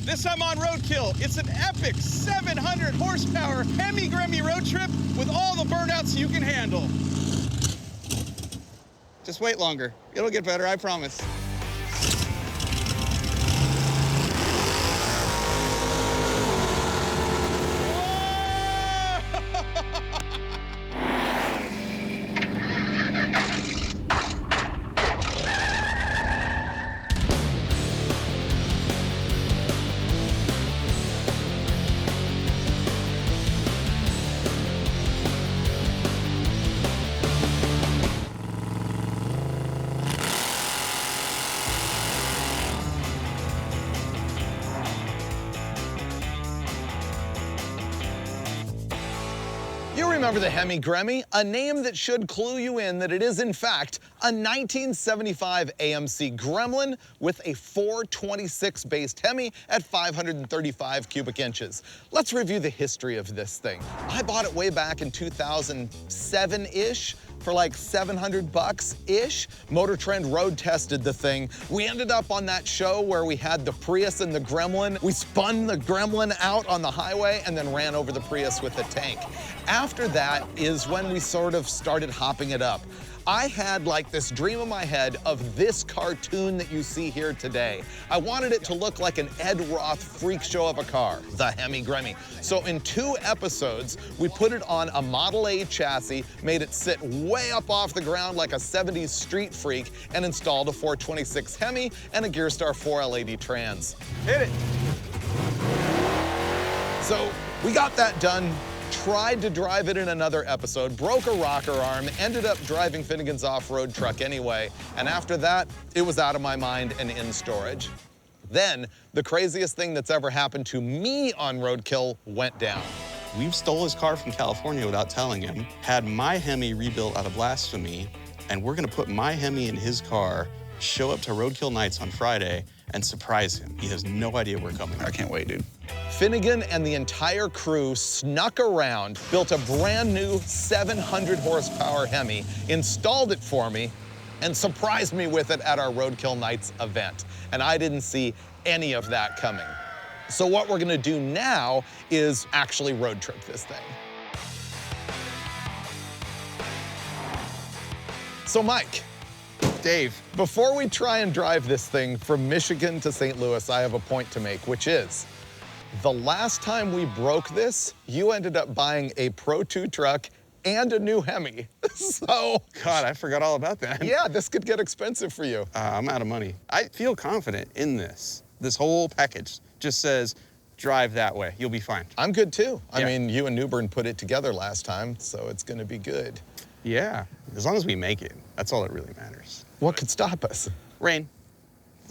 This time on Roadkill, it's an epic 700 horsepower Hemi Gremmie road trip with all the burnouts you can handle. Just wait longer. It'll get better, I promise. You remember the Hemi Gremmie, a name that should clue you in that it is, in fact, a 1975 AMC Gremlin with a 426-based Hemi at 535 cubic inches. Let's review the history of this thing. I bought it way back in 2007-ish for like 700 bucks-ish. Motor Trend road tested the thing. We ended up on that show where we had the Prius and the Gremlin. We spun the Gremlin out on the highway and then ran over the Prius with the tank. After that is when we sort of started hopping it up. I had like this dream in my head of this cartoon that you see here today. I wanted it to look like an Ed Roth freak show of a car, the Hemi Gremmie. So in 2 episodes, we put it on a Model A chassis, made it sit way up off the ground like a 70s street freak, and installed a 426 Hemi and a Gearstar 4L80 trans. Hit it. So we got that done. Tried to drive it in another episode, broke a rocker arm, ended up driving Finnegan's off-road truck anyway, and after that, it was out of my mind and in storage. Then, the craziest thing that's ever happened to me on Roadkill went down. We stole his car from California without telling him, had my Hemi rebuilt out of blasphemy, and we're gonna put my Hemi in his car, show up to Roadkill nights on Friday, and surprise him. He has no idea we're coming. I can't wait, dude. Finnegan and the entire crew snuck around, built a brand new 700 horsepower Hemi, installed it for me, and surprised me with it at our Roadkill Nights event. And I didn't see any of that coming. So what we're gonna do now is actually road trip this thing. So Mike. Dave. Before we try and drive this thing from Michigan to St. Louis, I have a point to make, which is, the last time we broke this, you ended up buying a Pro 2 truck and a new Hemi. So, God, I forgot all about that. yeah, this could get expensive for you. I'm out of money. I feel confident in this. This whole package just says, drive that way, you'll be fine. I'm good too. I Yeah. mean, you and Newbern put it together last time, so it's gonna be good. Yeah, as long as we make it, that's all that really matters. What could stop us? Rain.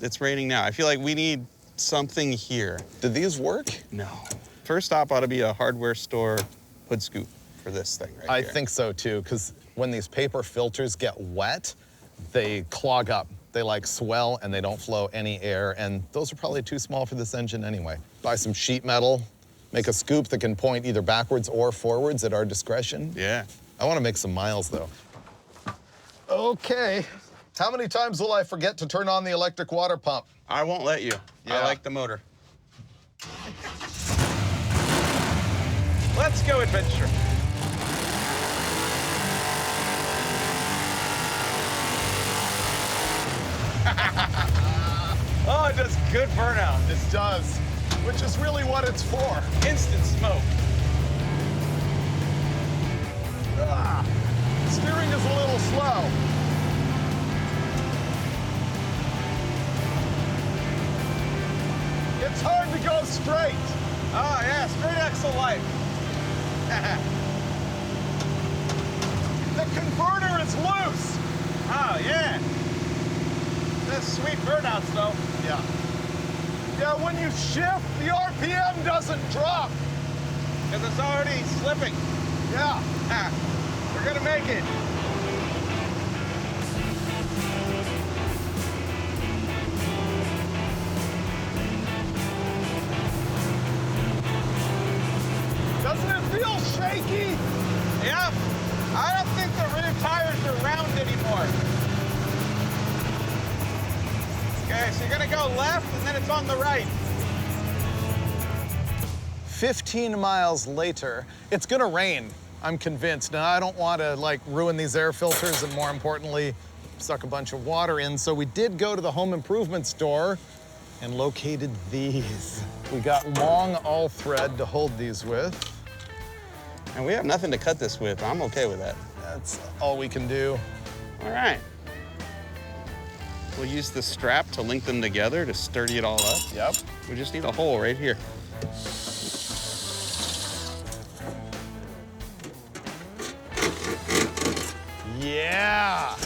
It's raining now. I feel like we need something here. Do these work? No. First stop ought to be a hardware store hood scoop for this thing right I here. think so too, because when these paper filters get wet, they clog up. They like swell and they don't flow any air, and those are probably too small for this engine anyway. Buy some sheet metal, make a scoop that can point either backwards or forwards at our discretion. Yeah. I want to make some miles though. Okay. How many times will I forget to turn on the electric water pump? I won't let you. Yeah. I like the motor. Let's go adventure. Oh, it does good burnout. It does, which is really what it's for. Instant smoke. Steering is a little slow. It's hard to go straight. Oh, yeah, straight axle life. The converter is loose. Oh, yeah. That's sweet burnouts, though. Yeah. Yeah, when you shift, the RPM doesn't drop. Because it's already slipping. Yeah. Ah, we're gonna make it. Doesn't it feel shaky? Yeah. I don't think the rear tires are round anymore. Okay, so you're gonna go left and then it's on the right. 15 miles later. It's gonna rain, I'm convinced. Now, I don't want to like ruin these air filters and more importantly, suck a bunch of water in. So we did go to the home improvement store and located these. We got long all thread to hold these with. And we have nothing to cut this with. I'm okay with that. That's all we can do. All right. We'll use the strap to link them together to sturdy it all up. Yep. We just need a hole right here. Yeah.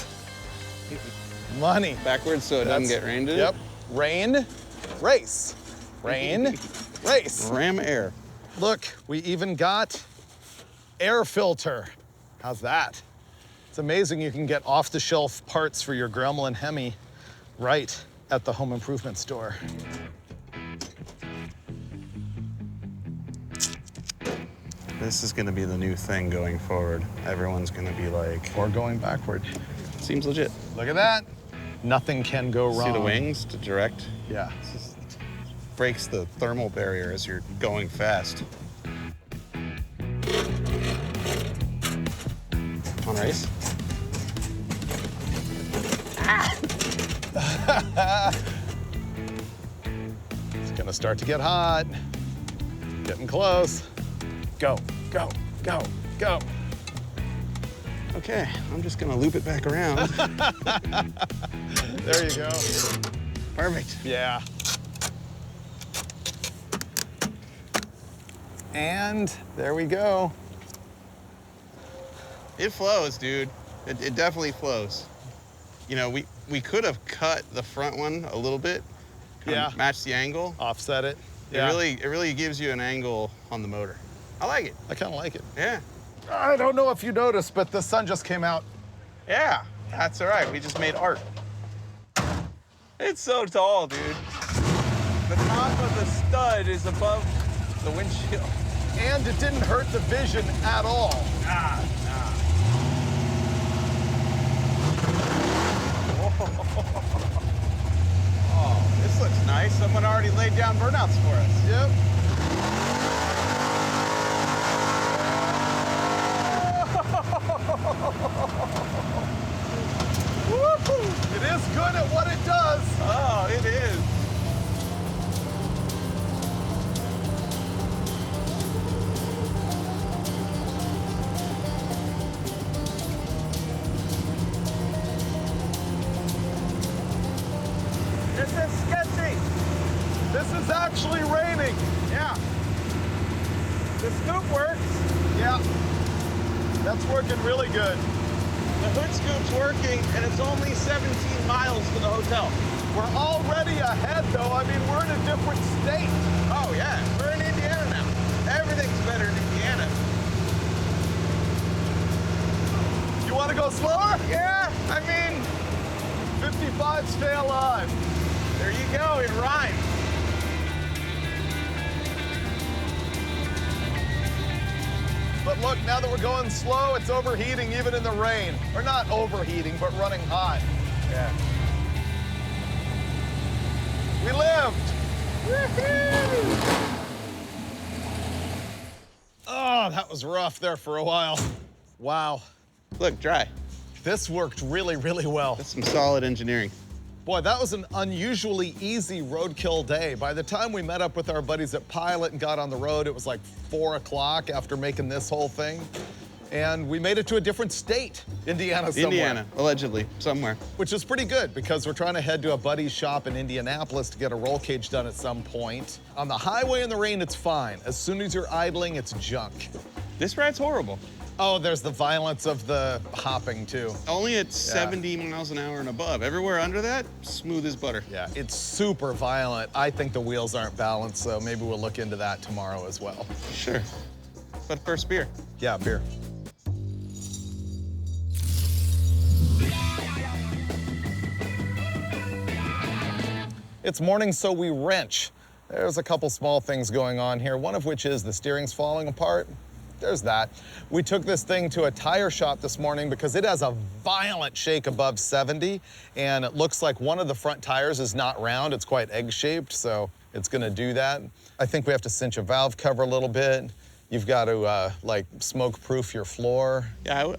Money. Backwards so it doesn't get rained in. Yep. Rain, race. Rain, race. Ram air. Look, we even got air filter. How's that? It's amazing you can get off-the-shelf parts for your Gremlin Hemi right at the home improvement store. This is gonna be the new thing going forward. Everyone's gonna be like, Or going backward. seems legit. Look at that. Nothing can go wrong. See the wings to direct? Yeah. Breaks the thermal barrier as you're going fast. On race? It's gonna start to get hot. Getting close. Go, go, go, go. Okay, I'm just gonna loop it back around. There you go. Perfect. Yeah. And there we go. It flows, dude. It definitely flows. You know, we could have cut the front one a little bit. Yeah. Match the angle. Offset it. It really gives you an angle on the motor. I like it. I kind of like it. Yeah. I don't know if you noticed, but the sun just came out. Yeah, that's all right. We just made art. It's so tall, dude. The top of the stud is above the windshield. And it didn't hurt the vision at all. Nah. Oh, this looks nice. Someone already laid down burnouts for us. Yep. Woo-hoo. It is good at what it does. Oh, it is. This is sketchy. This is actually raining. Yeah. The scoop works. Yeah. That's working really good. The hood scoop's working, and it's only 17 miles to the hotel. We're already ahead, though. I mean, we're in a different state. Oh, yeah. We're in Indiana now. Everything's better in Indiana. You want to go slower? Yeah, I mean, 55, stay alive. there you go. It rhymes. But look, now that we're going slow, it's overheating even in the rain. Or not overheating, but running hot. Yeah. We lived. Woohoo! Oh, that was rough there for a while. Wow. Look, dry. This worked really, really well. That's some solid engineering. Boy, that was an unusually easy roadkill day. By the time we met up with our buddies at Pilot and got on the road, it was like 4 o'clock after making this whole thing. And we made it to a different state, Indiana somewhere. Indiana, allegedly, somewhere. Which is pretty good because we're trying to head to a buddy's shop in Indianapolis to get a roll cage done at some point. On the highway in the rain, it's fine. As soon as you're idling, it's junk. This ride's horrible. Oh, there's the violence of the hopping too. Only at 70 miles an hour and above. Everywhere under that, smooth as butter. Yeah, it's super violent. I think the wheels aren't balanced, so maybe we'll look into that tomorrow as well. Sure. But first, beer. Yeah, beer. It's morning, so we wrench. There's a couple small things going on here, one of which is the steering's falling apart. There's that. We took this thing to a tire shop this morning because it has a violent shake above 70, and it looks like one of the front tires is not round. It's quite egg-shaped, so it's gonna do that. I think we have to cinch a valve cover a little bit. You've got to like smoke-proof your floor. Yeah,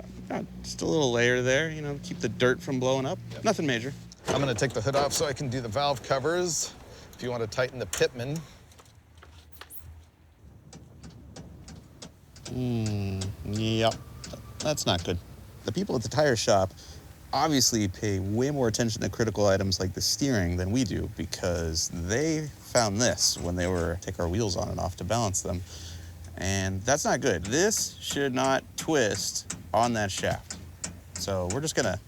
just a little layer there, you know, keep the dirt from blowing up. Yep. Nothing major. I'm gonna take the hood off so I can do the valve covers. If you want to tighten the pitman. Yep, that's not good. The people at the tire shop obviously pay way more attention to critical items like the steering than we do, because they found this when they were take our wheels on and off to balance them. And that's not good. This should not twist on that shaft. So we're just gonna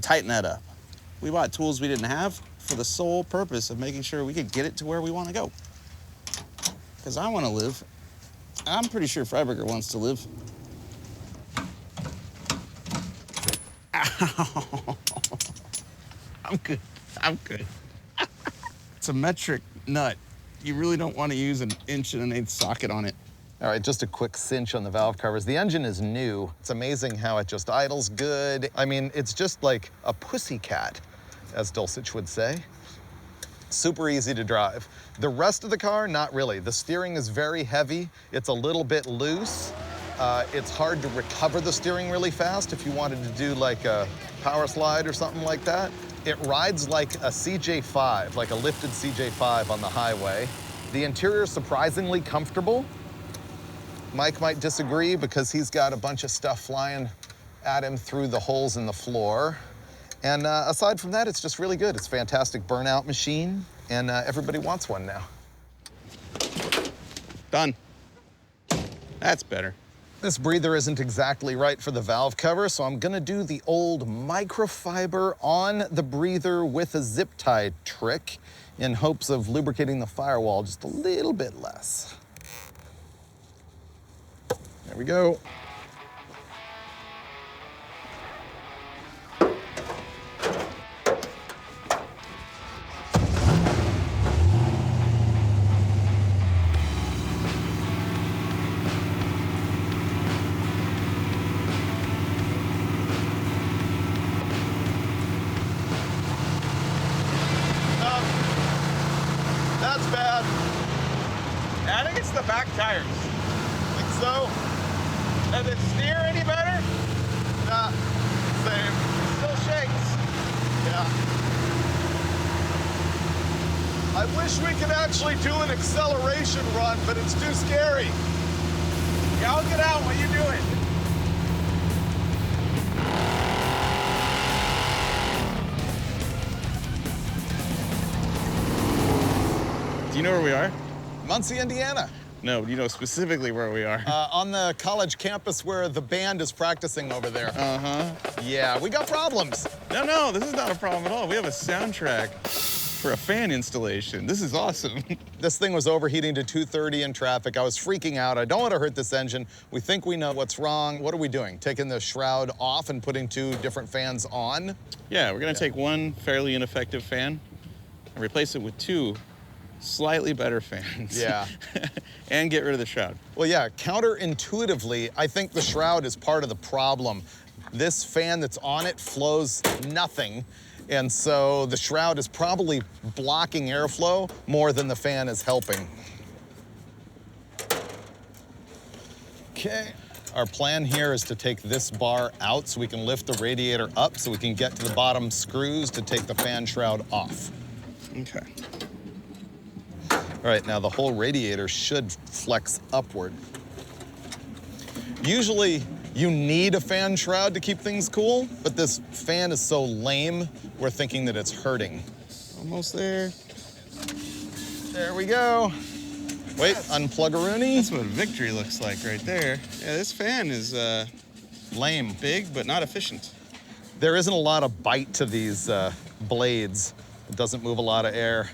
tighten that up. We bought tools we didn't have for the sole purpose of making sure we could get it to where we want to go. Because I want to live. I'm pretty sure Freiberger wants to live. Ow. I'm good. I'm good. It's a metric nut. You really don't want to use an 1.1/8" socket on it. All right, just a quick cinch on the valve covers. The engine is new. It's amazing how it just idles good. I mean, it's just like a pussycat, as Dulcich would say. Super easy to drive. The rest of the car, not really. The steering is very heavy. It's a little bit loose. It's hard to recover the steering really fast if you wanted to do like a power slide or something like that. It rides like a CJ5, like a lifted CJ5 on the highway. The interior is surprisingly comfortable. Mike might disagree because he's got a bunch of stuff flying at him through the holes in the floor. And aside from that, it's just really good. It's a fantastic burnout machine, and everybody wants one now. Done. That's better. This breather isn't exactly right for the valve cover, so I'm gonna do the old microfiber on the breather with a zip tie trick in hopes of lubricating the firewall just a little bit less. There we go. That's bad. I think it's the back tires. Think so? Does it steer any better? Nah, same. Still shakes. Yeah. I wish we could actually do an acceleration run, but it's too scary. Yeah, I'll get out while you do it. Do you know where we are? Muncie, Indiana. No, do you know specifically where we are? On the college campus where the band is practicing over there. Uh-huh. Yeah, we got problems. No, this is not a problem at all. We have a soundtrack for a fan installation. This is awesome. This thing was overheating to 230 in traffic. I was freaking out. I don't want to hurt this engine. We think we know what's wrong. What are we doing? Taking the shroud off and putting 2 different fans on? Yeah, we're gonna take one fairly ineffective fan and replace it with 2 slightly better fans. Yeah. And get rid of the shroud. Well, yeah, counterintuitively, I think the shroud is part of the problem. This fan that's on it flows nothing, and so the shroud is probably blocking airflow more than the fan is helping. Okay. Our plan here is to take this bar out so we can lift the radiator up so we can get to the bottom screws to take the fan shroud off. Okay. All right, now the whole radiator should flex upward. Usually you need a fan shroud to keep things cool, but this fan is so lame, we're thinking that it's hurting. Almost there. There we go. Wait, unplug a Rooney. That's what victory looks like right there. Yeah, this fan is Lame. big, but not efficient. There isn't a lot of bite to these blades. It doesn't move a lot of air.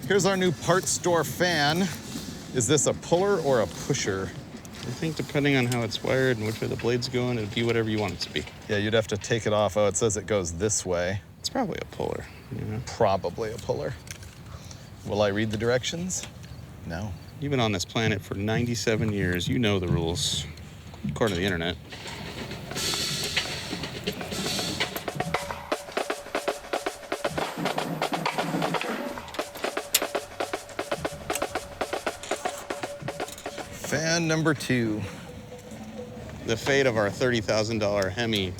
Here's our new parts store fan. Is this a puller or a pusher? I think depending on how it's wired and which way the blade's going, it'd be whatever you want it to be. Yeah, you'd have to take it off. Oh, it says it goes this way. It's probably a puller, you know? Probably a puller. Will I read the directions? No. You've been on this planet for 97 years. You know the rules, according to the internet. Fan number 2. The fate of our $30,000 Hemi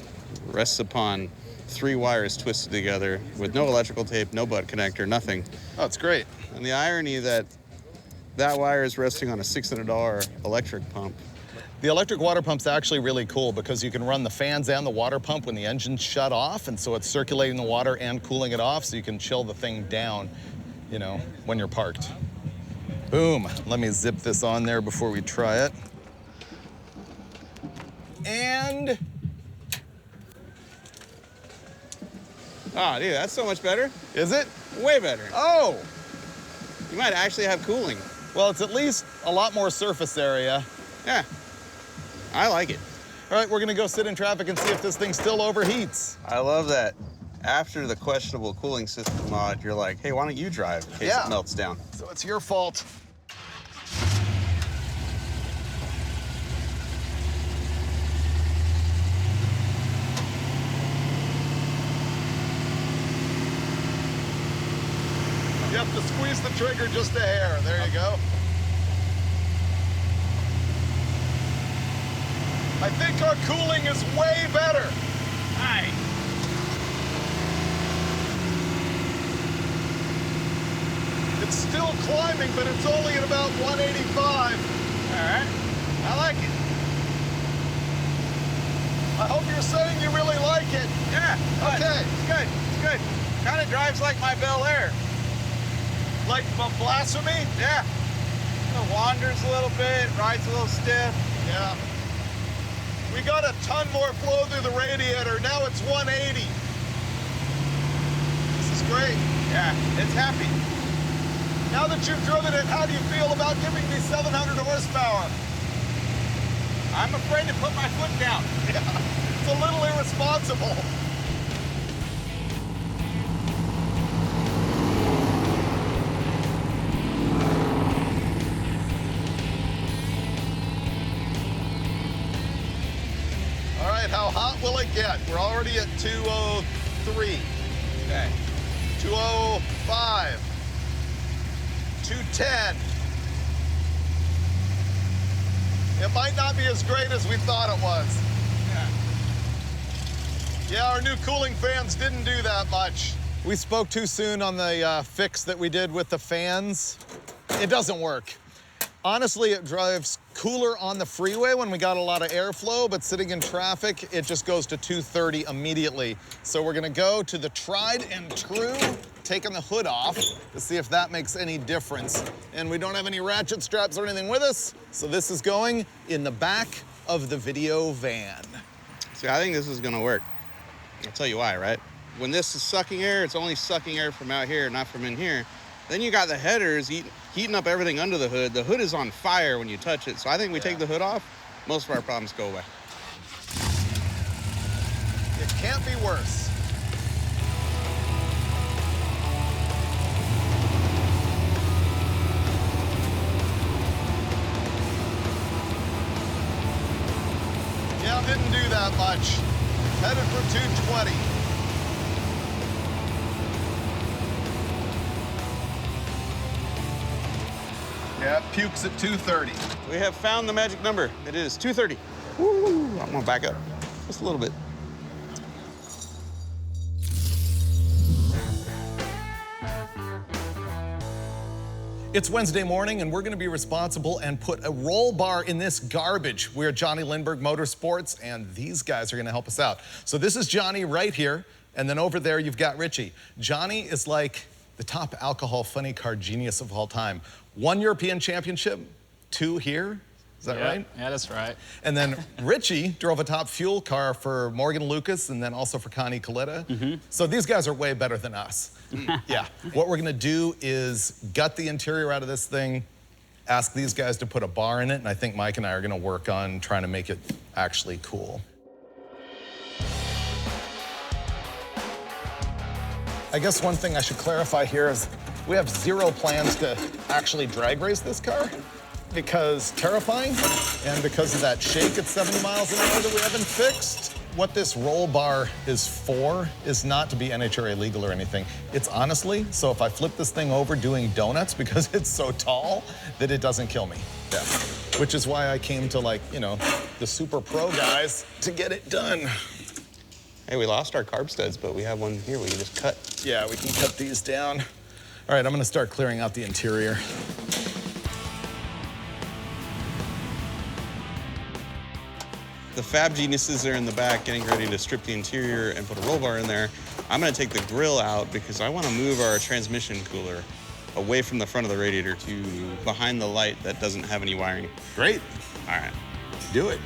rests upon 3 wires twisted together with no electrical tape, no butt connector, nothing. Oh, it's great. And the irony that wire is resting on a $600 electric pump. The electric water pump's actually really cool because you can run the fans and the water pump when the engine's shut off, and so it's circulating the water and cooling it off, so you can chill the thing down, you know, when you're parked. Boom. Let me zip this on there before we try it. And... Ah, dude, that's so much better. is it? Way better. Oh! You might actually have cooling. Well, it's at least a lot more surface area. Yeah, I like it. All right, we're gonna go sit in traffic and see if this thing still overheats. I love that after the questionable cooling system mod, you're like, hey, why don't you drive in case it melts down? So it's your fault. You have to squeeze the trigger just a hair. There you go. I think our cooling is way better. Hi. It's still climbing, but it's only at about 185. All right, I like it. I hope you're saying you really like it. Yeah, Okay. It's good, it's good. Kind of drives like my Bel Air. Like Blasphemy? Yeah. It wanders a little bit, rides a little stiff. Yeah. We got a ton more flow through the radiator. Now it's 180. This is great. Yeah, it's happy. Now that you've driven it, how do you feel about giving me 700 horsepower? I'm afraid to put my foot down. Yeah, it's a little irresponsible. All right, how hot will it get? We're already at 203. Okay. 205. 210. It might not be as great as we thought it was. Yeah, our new cooling fans didn't do that much. We spoke too soon on the fix that we did with the fans. It doesn't work. Honestly, it drives cooler on the freeway when we got a lot of airflow, but sitting in traffic, it just goes to 230 immediately. So we're gonna go to the tried and true, taking the hood off to see if that makes any difference. And we don't have any ratchet straps or anything with us, so this is going in the back of the video van. See, I think this is gonna work. I'll tell you why, right? When this is sucking air, it's only sucking air from out here, not from in here. Then you got the headers heating up everything under the hood. The hood is on fire when you touch it. So I think we take the hood off, most of our problems go away. It can't be worse. Yeah, didn't do that much. Headed for 220. Yeah, pukes at 230. We have found the magic number. It is 230. Woo, I'm gonna back up just a little bit. It's Wednesday morning, and we're going to be responsible and put a roll bar in this garbage. We're Johnny Lindbergh Motorsports, and these guys are going to help us out. So this is Johnny right here, and then over there you've got Richie. Johnny is like the top alcohol funny car genius of all time. 1 European championship, 2 here. Is that right? Yeah, that's right. And then Richie drove a top fuel car for Morgan Lucas and then also for Connie Coletta. So these guys are way better than us. Yeah. What we're gonna do is gut the interior out of this thing, ask these guys to put a bar in it, and I think Mike and I are gonna work on trying to make it actually cool. I guess one thing I should clarify here is we have 0 plans to actually drag race this car, because terrifying, and because of that shake at 70 miles an hour that we haven't fixed. what this roll bar is for is not to be NHRA legal or anything. It's honestly, so if I flip this thing over doing donuts because it's so tall that it doesn't kill me. Yeah. Which is why I came to, like, you know, the super pro guys to get it done. Hey, we lost our carb studs, but we have one here we can just cut. Yeah, we can cut these down. All right, I'm gonna start clearing out the interior. The fab geniuses are in the back getting ready to strip the interior and put a roll bar in there. I'm gonna take the grill out because I wanna move our transmission cooler away from the front of the radiator to behind the light that doesn't have any wiring. Great. All right. Do it.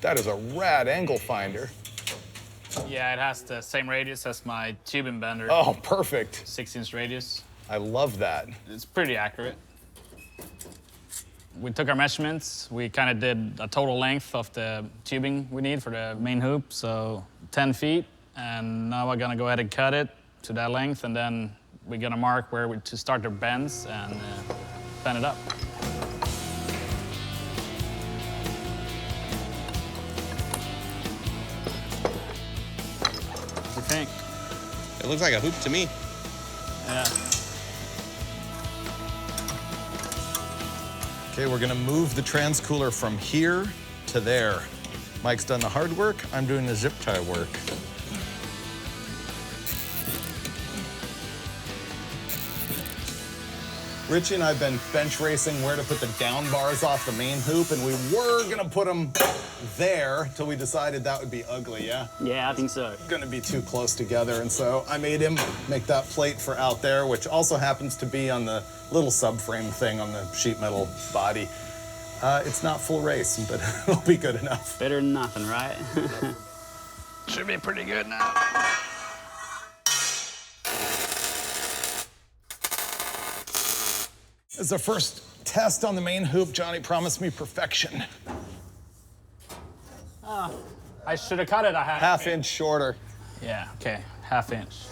That is a rad angle finder. Yeah, it has the same radius as my tubing bender. Oh, perfect. 6-inch radius. I love that. It's pretty accurate. We took our measurements. We kind of did a total length of the tubing we need for the main hoop, so 10 feet. And now we're gonna go ahead and cut it to that length, and then we're gonna mark where to start the bends and bend it up. What do you think? It looks like a hoop to me. Yeah. Okay, we're gonna move the trans cooler from here to there. Mike's done the hard work, I'm doing the zip tie work. Richie and I have been bench racing where to put the down bars off the main hoop, and we were gonna put them there till we decided that would be ugly, yeah? Yeah, I think so. Gonna be too close together, and so I made him make that plate for out there, which also happens to be on the little subframe thing on the sheet metal body. It's not full race, but it'll be good enough. Better than nothing, right? Should be pretty good now. As the first test on the main hoop, Johnny promised me perfection. I should have cut it a Half inch shorter. Yeah, okay, half-inch.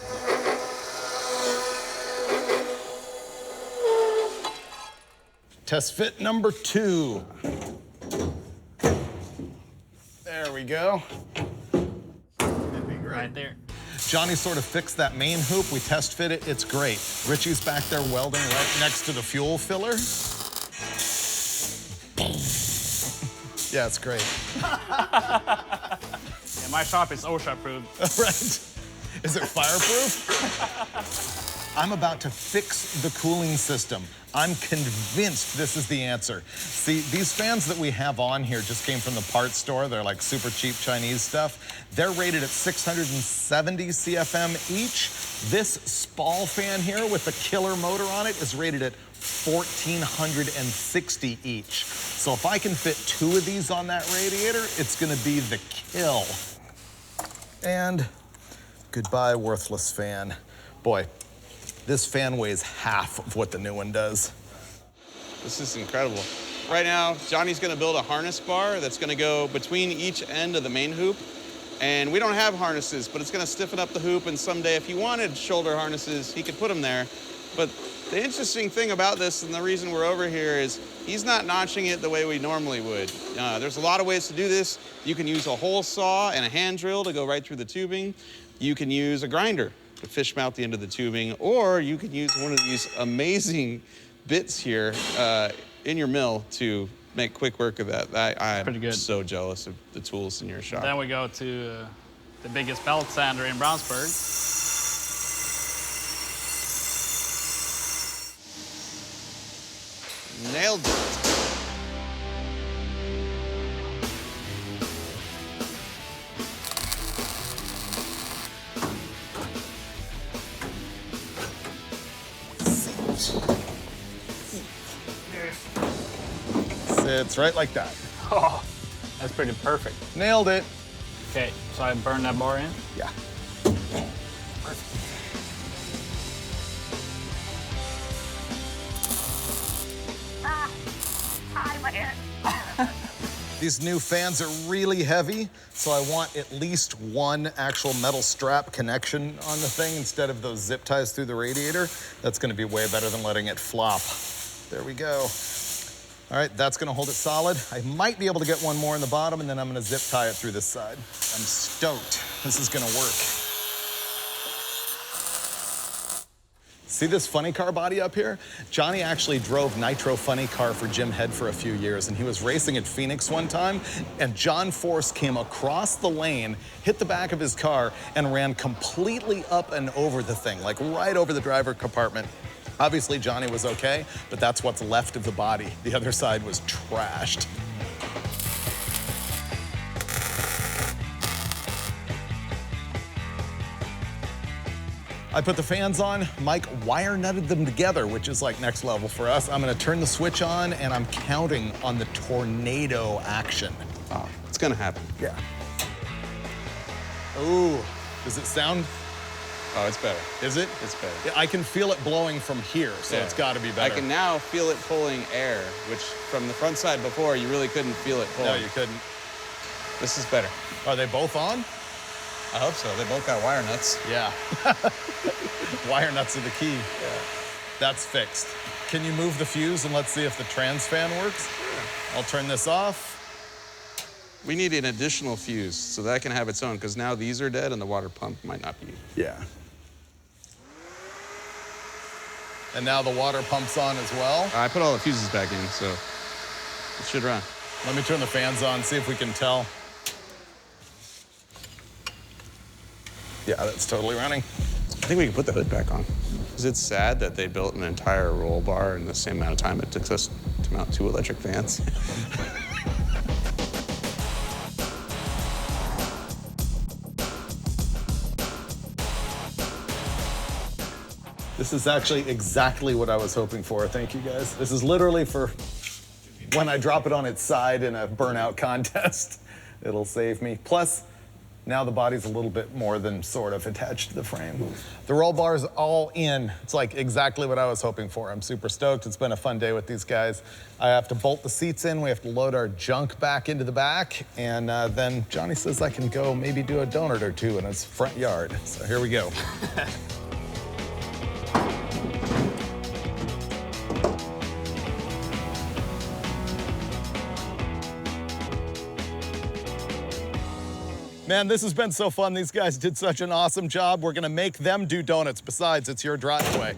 Test fit number 2. There we go. Right there. Johnny sort of fixed that main hoop. We test fit it. It's great. Richie's back there welding right next to the fuel filler. Yeah, it's great. Yeah, my shop is OSHA-approved. Right. Is it fireproof? I'm about to fix the cooling system. I'm convinced this is the answer. See, these fans that we have on here just came from the parts store. They're like super cheap Chinese stuff. They're rated at 670 CFM each. This Spall fan here with the killer motor on it is rated at 1,460 each. So if I can fit 2 of these on that radiator, it's gonna be the kill. And goodbye, worthless fan. Boy, this fan weighs half of what the new one does. This is incredible. Right now, Johnny's gonna build a harness bar that's gonna go between each end of the main hoop. And we don't have harnesses, but it's gonna stiffen up the hoop, and someday if he wanted shoulder harnesses, he could put them there. But the interesting thing about this, and the reason we're over here, is he's not notching it the way we normally would. There's a lot of ways to do this. You can use a hole saw and a hand drill to go right through the tubing. You can use a grinder to fish mount the end of the tubing, or you can use one of these amazing bits here in your mill to make quick work of that. I'm Pretty good. so jealous of the tools in your shop. Then we go to the biggest belt sander in Brownsburg. Nailed it. Sits right like that. Oh, that's pretty perfect. Nailed it. Okay, so I burned that bar in. Yeah. These new fans are really heavy, so I want at least one actual metal strap connection on the thing instead of those zip ties through the radiator. That's gonna be way better than letting it flop. There we go. All right, that's gonna hold it solid. I might be able to get one more in the bottom, and then I'm gonna zip tie it through this side. I'm stoked. This is gonna work. See this funny car body up here? Johnny actually drove Nitro Funny Car for Jim Head for a few years, and he was racing at Phoenix one time, and John Force came across the lane, hit the back of his car, and ran completely up and over the thing, like right over the driver compartment. Obviously, Johnny was okay, but that's what's left of the body. The other side was trashed. I put the fans on, Mike wire nutted them together, which is like next level for us. I'm gonna turn the switch on, and I'm counting on the tornado action. Oh, it's gonna happen. Yeah. Ooh, does it sound? Oh, it's better. Is it? It's better. Yeah, I can feel it blowing from here, so Yeah. it's gotta be better. I can now feel it pulling air, which from the front side before, you really couldn't feel it pulling. No, you couldn't. This is better. Are they both on? I hope so. They both got wire nuts. Yeah. Wire nuts are the key. Yeah. That's fixed. Can you move the fuse and let's see if the trans fan works? Sure. I'll turn this off. We need an additional fuse so that can have its own, because now these are dead and the water pump might not be. Yeah. And now the water pump's on as well. I put all the fuses back in, so it should run. Let me turn the fans on, see if we can tell. Yeah, that's totally running. I think we can put the hood back on. Because it's sad that they built an entire roll bar in the same amount of time it took us to mount 2 electric fans. This is actually exactly what I was hoping for. Thank you, guys. This is literally for when I drop it on its side in a burnout contest. It'll save me. Plus, now the body's a little bit more than sort of attached to the frame. The roll bar's all in. It's like exactly what I was hoping for. I'm super stoked. It's been a fun day with these guys. I have to bolt the seats in. We have to load our junk back into the back. And then Johnny says I can go maybe do a donut or two in his front yard. So here we go. Man, this has been so fun. These guys did such an awesome job. We're gonna make them do donuts. Besides, it's your driveway.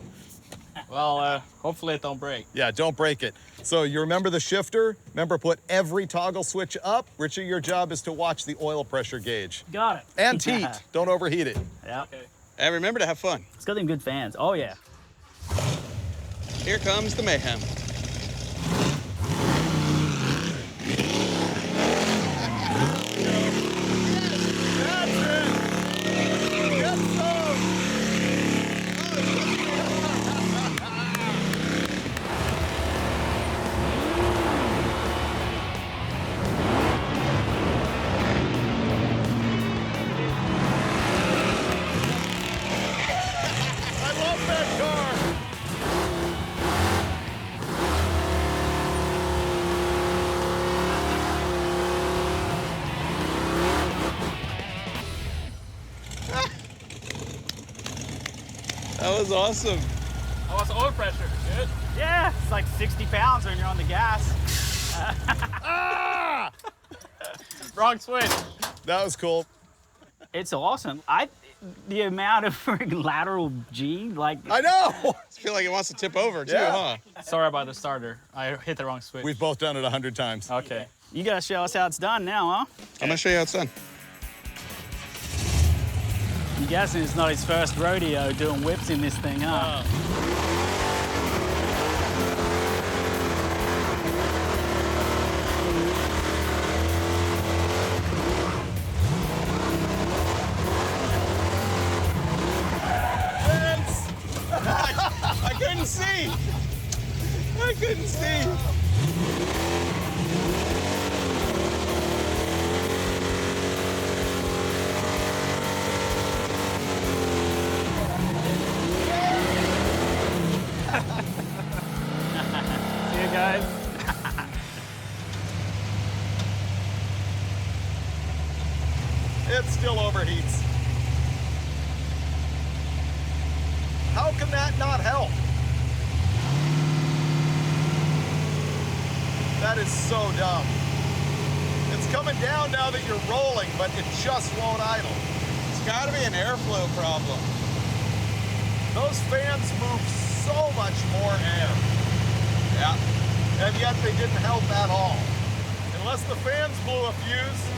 Well, hopefully it don't break. Yeah, don't break it. So you remember the shifter? Remember, put every toggle switch up. Richie, your job is to watch the oil pressure gauge. Got it. And heat. Don't overheat it. Yeah. Okay. And remember to have fun. It's got them good fans. Oh, yeah. Here comes the mayhem. That was awesome. How was oil pressure? Good? Yeah, it's like 60 pounds when you're on the gas. Ah! Wrong switch. That was cool. It's awesome. The amount of freaking lateral G, like, I know. I feel like it wants to tip over, too, Yeah. huh? Sorry about the starter. I hit the wrong switch. We've both done it 100 times. Okay. you gotta show us how it's done now, huh? I'm gonna show you how it's done. I'm guessing it's not his first rodeo doing whips in this thing, huh? I couldn't see. I couldn't see. it still overheats. How can that not help? That is so dumb. It's coming down now that you're rolling, but it just won't idle. It's got to be an airflow problem. Those fans move so much more air. Yeah. And yet they didn't help at all. Unless the fans blew a fuse.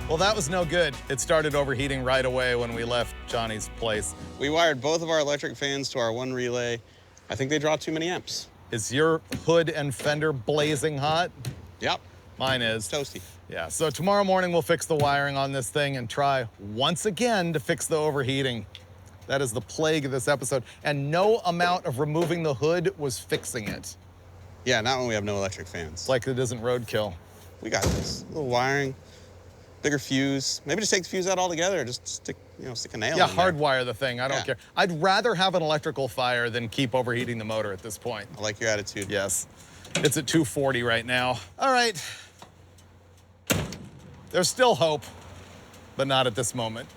Well, that was no good. It started overheating right away when we left Johnny's place. We wired both of our electric fans to our one relay. I think they draw too many amps. Is your hood and fender blazing hot? Yep. Mine is. Toasty. Yeah, so tomorrow morning we'll fix the wiring on this thing and try once again to fix the overheating. That is the plague of this episode. And no amount of removing the hood was fixing it. Yeah, not when we have no electric fans. It's like it isn't roadkill. We got this. A little wiring, bigger fuse. Maybe just take the fuse out altogether. Just stick a nail Yeah, in there. hardwire the thing. I don't care. I'd rather have an electrical fire than keep overheating the motor at this point. I like your attitude. Yes. It's at 240 right now. All right. There's still hope, but not at this moment.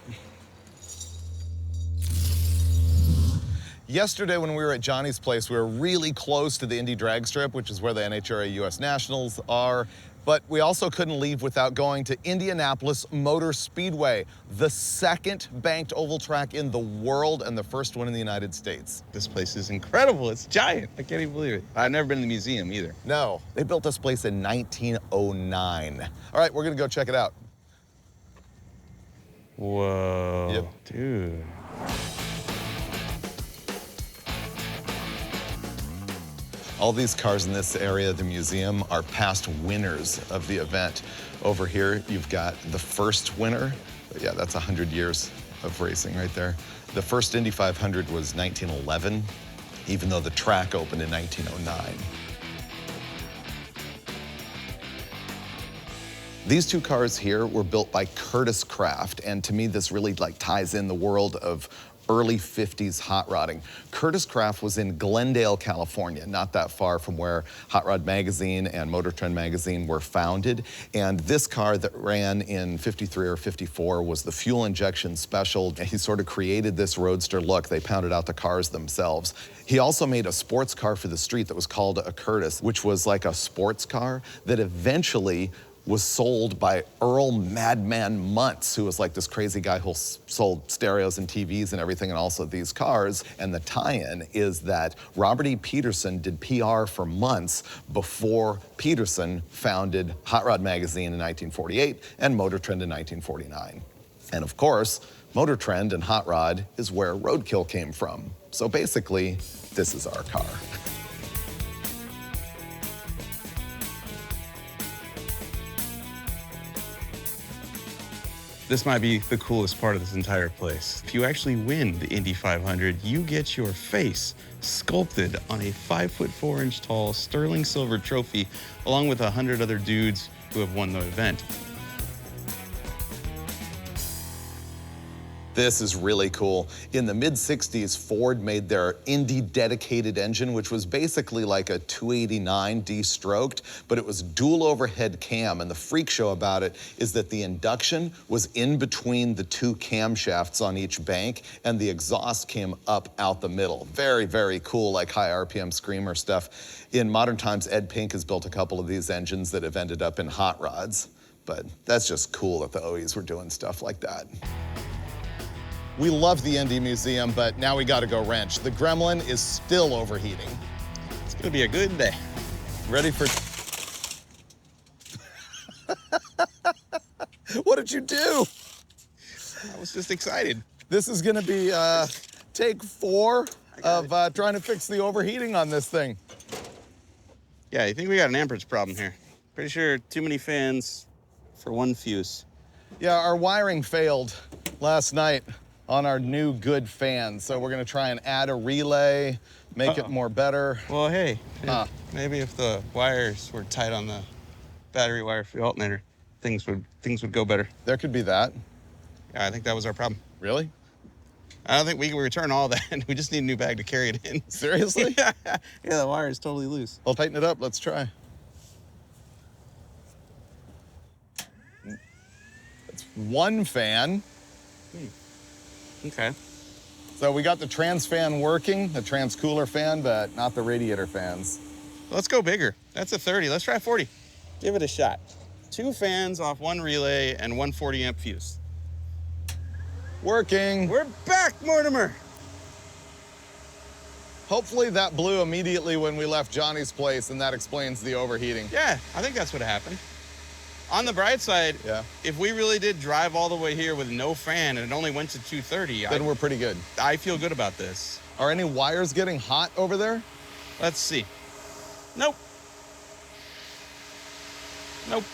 Yesterday when we were at Johnny's place, we were really close to the Indy drag strip, which is where the NHRA US Nationals are. But we also couldn't leave without going to Indianapolis Motor Speedway, the second banked oval track in the world and the first one in the United States. This place is incredible. It's giant. I can't even believe it. I've never been to the museum either. No, they built this place in 1909. All right, we're gonna go check it out. Whoa. Yep. Dude. All these cars in this area of the museum are past winners of the event. Over here, you've got the first winner. Yeah, that's 100 years of racing right there. The first Indy 500 was 1911, even though the track opened in 1909. These two cars here were built by Curtis Craft, and to me, this really ties in the world of early 50s hot rodding. Curtis Craft was in Glendale, California, not that far from where Hot Rod Magazine and Motor Trend Magazine were founded. And this car that ran in 53 or 54 was the fuel injection special. He sort of created this roadster look. They pounded out the cars themselves. He also made a sports car for the street that was called a Curtis, which was like a sports car that eventually was sold by Earl Madman Muntz, who was like this crazy guy who sold stereos and TVs and everything, and also these cars. And the tie-in is that Robert E. Peterson did PR for Muntz before Peterson founded Hot Rod Magazine in 1948 and Motor Trend in 1949. And of course, Motor Trend and Hot Rod is where Roadkill came from. So basically, this is our car. This might be the coolest part of this entire place. If you actually win the Indy 500, you get your face sculpted on a 5'4" tall sterling silver trophy, along with 100 other dudes who have won the event. This is really cool. In the mid-60s, Ford made their Indy dedicated engine, which was basically like a 289 de-stroked, but it was dual overhead cam. And the freak show about it is that the induction was in between the two camshafts on each bank, and the exhaust came up out the middle. Very, very cool, like high RPM screamer stuff. In modern times, Ed Pink has built a couple of these engines that have ended up in hot rods. But that's just cool that the OEs were doing stuff like that. We love the Indy Museum, but now we gotta go wrench. The Gremlin is still overheating. It's gonna be a good day. Ready for... What did you do? I was just excited. This is gonna be take 4 of trying to fix the overheating on this thing. Yeah, I think we got an amperage problem here. Pretty sure too many fans for one fuse. Yeah, our wiring failed last night on our new good fan. So we're gonna try and add a relay, make it more better. Well, hey, maybe if the wires were tight on the battery wire for the alternator, things would go better. There could be that. Yeah, I think that was our problem. Really? I don't think we can return all that. We just need a new bag to carry it in. Seriously? Yeah, the wire is totally loose. I'll tighten it up. Let's try. That's one fan. Okay. So we got the trans fan working, the trans cooler fan, but not the radiator fans. Let's go bigger. That's a 30. Let's try 40. Give it a shot. 2 fans off 1 relay and 1 40 amp fuse. Working. We're back, Mortimer. Hopefully that blew immediately when we left Johnny's place, and that explains the overheating. Yeah, I think that's what happened. On the bright side, Yeah. if we really did drive all the way here with no fan and it only went to 230, Then we're pretty good. I feel good about this. Are any wires getting hot over there? Let's see. Nope. Nope.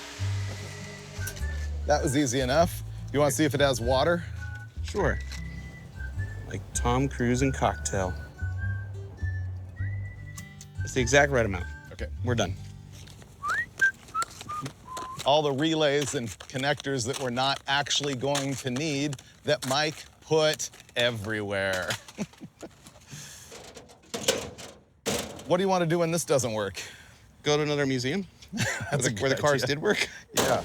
That was easy enough. You want to see if it has water? Sure. Like Tom Cruise and Cocktail. It's the exact right amount. Okay. We're done. All the relays and connectors that we're not actually going to need that Mike put everywhere. What do you want to do when this doesn't work? Go to another museum That's a where the good cars idea. did work. Yeah.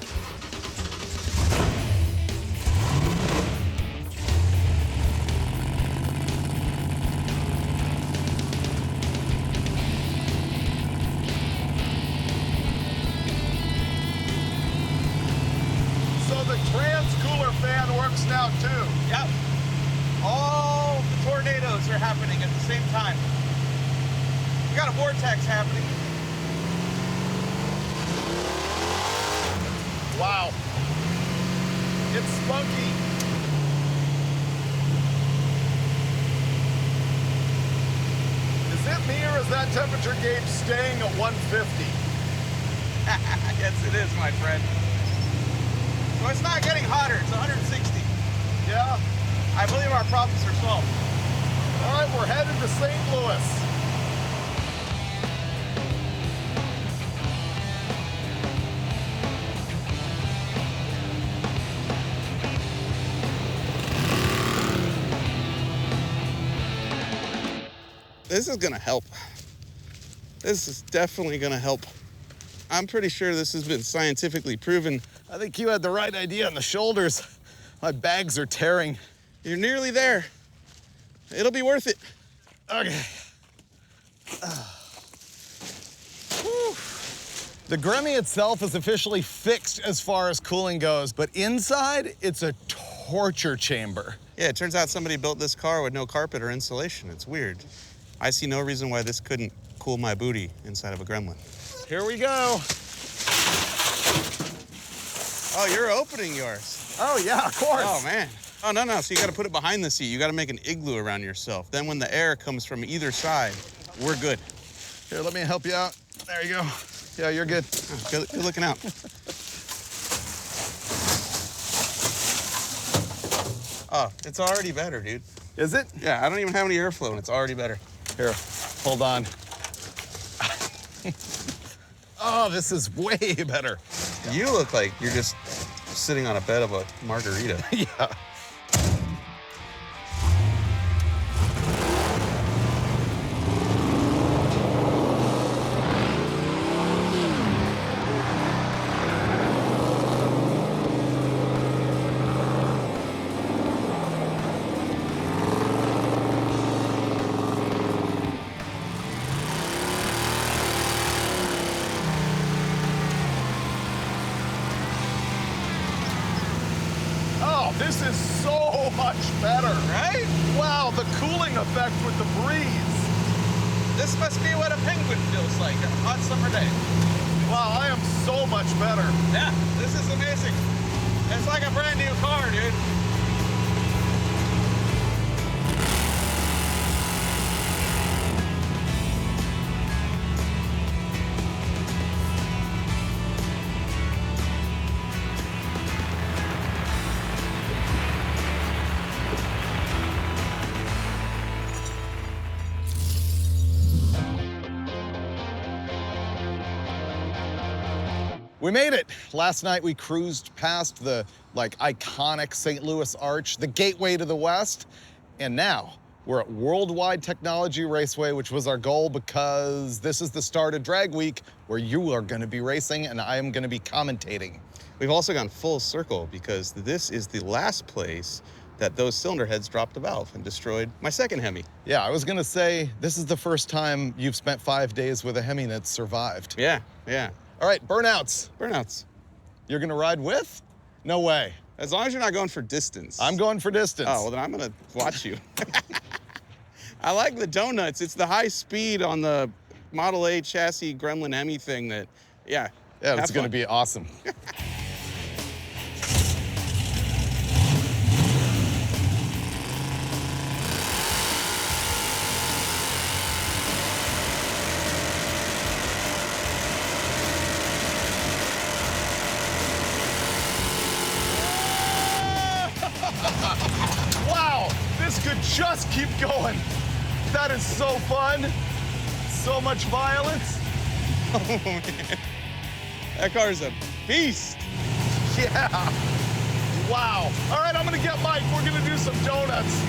So the trans cooler fan works now too. Yep. All the tornadoes are happening at the same time. We got a vortex happening. Wow. It's spunky. Is it me or is that temperature gauge staying at 150? Yes, it is, my friend. So it's not getting hotter. It's 160. Yeah. I believe our problems are solved. All right, we're headed to St. Louis. This is gonna help. This is definitely gonna help. I'm pretty sure this has been scientifically proven. I think you had the right idea on the shoulders. My bags are tearing. You're nearly there. It'll be worth it. Okay. Whew. The Gremmie itself is officially fixed as far as cooling goes, but inside, it's a torture chamber. Yeah, it turns out somebody built this car with no carpet or insulation. It's weird. I see no reason why this couldn't cool my booty inside of a Gremlin. Here we go. Oh, you're opening yours. Oh, yeah, of course. Oh, man. Oh, no. So you got to put it behind the seat. You got to make an igloo around yourself. Then when the air comes from either side, we're good. Here, let me help you out. There you go. Yeah, you're good. Oh, good looking out. Oh, it's already better, dude. Is it? Yeah, I don't even have any airflow, and it's already better. Here, hold on. Oh, this is way better. You look like you're just sitting on a bed of a margarita. Yeah. Oh, this is so much better. Right? Wow, the cooling effect with the breeze. This must be what a penguin feels like on a hot summer day. Wow, I am so much better. Yeah, this is amazing. It's like a brand new car, dude. We made it. Last night we cruised past the iconic St. Louis Arch, the gateway to the West, And now, we're at Worldwide Technology Raceway, which was our goal because this is the start of Drag Week where you are gonna be racing and I am gonna be commentating. We've also gone full circle because this is the last place that those cylinder heads dropped the valve and destroyed my second Hemi. Yeah, I was gonna say, this is the first time you've spent 5 days with a Hemi that's survived. Yeah, yeah. All right, burnouts. Burnouts. You're gonna ride with? No way. As long as you're not going for distance. I'm going for distance. Oh, well then I'm gonna watch you. I like the donuts. It's the high speed on the Model A chassis Gremlin Hemi thing that, yeah. Yeah, it's have gonna fun. be awesome. Wow, this could just keep going. That is so fun. So much violence. Oh, man. That car is a beast. Yeah. Wow. All right, I'm gonna get Mike. We're gonna do some donuts.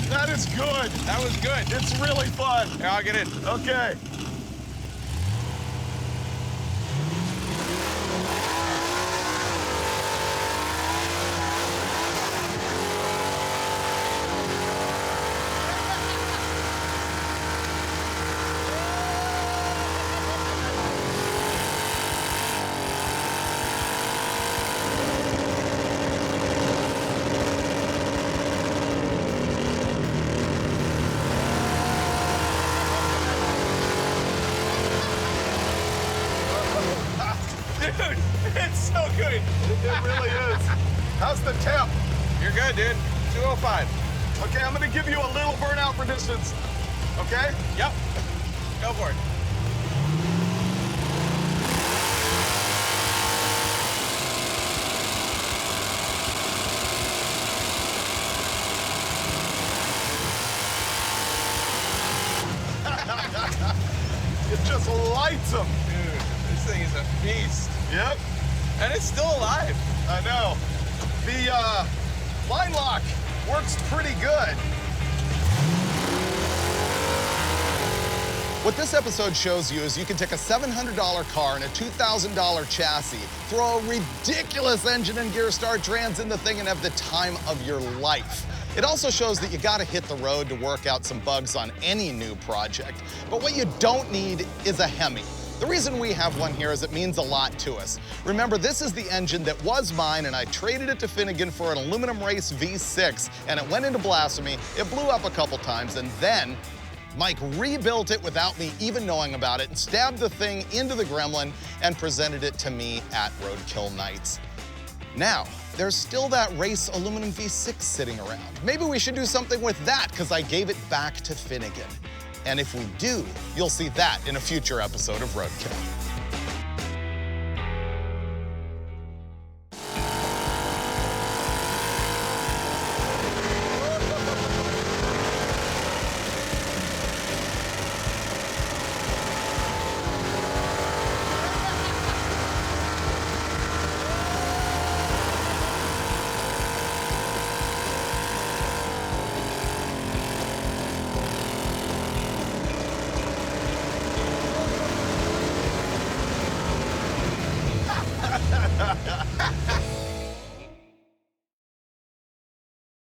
That is good. That was good. It's really fun. Yeah, I'll get in. Okay. Dude, it's so good. It really is. How's the temp? You're good, dude. 205. Okay, I'm gonna give you a little burnout for distance. Okay? Yep. Go for it. It just lights them. Dude, this thing is a beast. Yep, And it's still alive. I know. The line lock works pretty good. What this episode shows you is you can take a $700 car and a $2,000 chassis, throw a ridiculous engine and gear star trans in the thing and have the time of your life. It also shows that you gotta hit the road to work out some bugs on any new project. But what you don't need is a Hemi. The reason we have one here is it means a lot to us. Remember, this is the engine that was mine and I traded it to Finnegan for an aluminum race V6 and it went into blasphemy. It blew up a couple times and then Mike rebuilt it without me even knowing about it and stabbed the thing into the Gremlin and presented it to me at Roadkill Nights. Now, there's still that race aluminum V6 sitting around. Maybe we should do something with that because I gave it back to Finnegan. And if we do, you'll see that in a future episode of Roadkill.